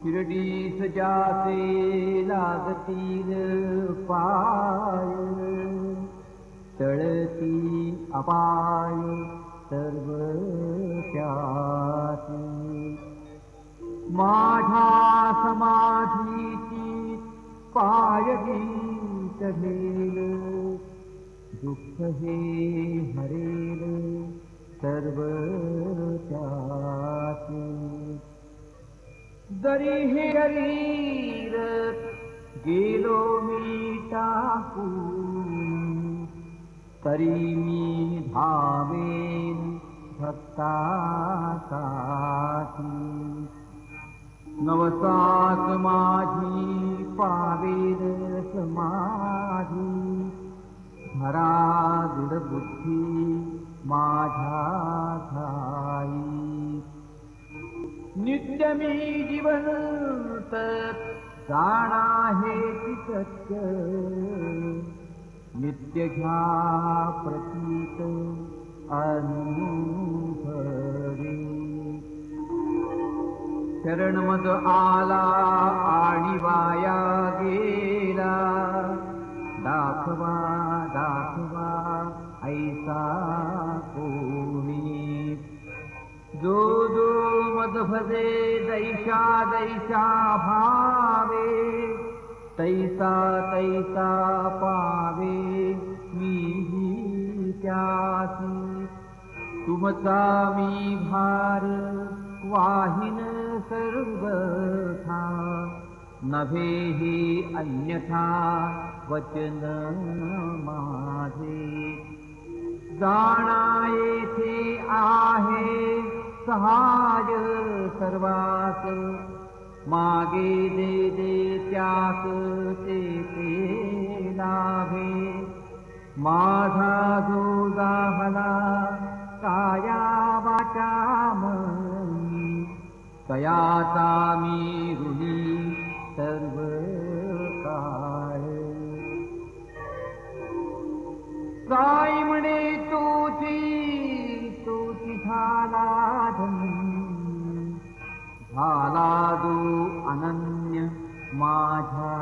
शिर्डीस जाचे लागतील पाय, टळती अपाय सर्व त्यासी. माझ्या समाधीची पायरी चढेल, दुःख हे हरेल सर्व त्यासी. जरी हे शरीर गेलो मी टाकून, तरी मी धावेन भक्तासाठी. नवसात माझी पावेल समाधी, धरा दृढ बुद्धी माझ्या ठाई. नित्य मी जीवंत जाणा हेची सत्य, नित्य घ्या प्रतीत अनुभवी. शरण मज आला आणि वाया गेला, दाखवा दाखवा ऐसा कोणी. जो जो मद भजे दैशा दैशा भावे, तैसा तैसा पावे मीही त्यासी. तुमचा मी भार वाहिन सर्वथा, नभे ही अन्यथा वचन माझे. जाणा येथे आहे सहाय सर्वास, मागे दे दे त्यास ते ते लाभे. माझा जो दाहला काया वाचा मनी, तयाचा मी ऋणी सर्व काळ. काय म्हणे तुझी तुझी झाला धनी, झाला जो अनन्य माझ्या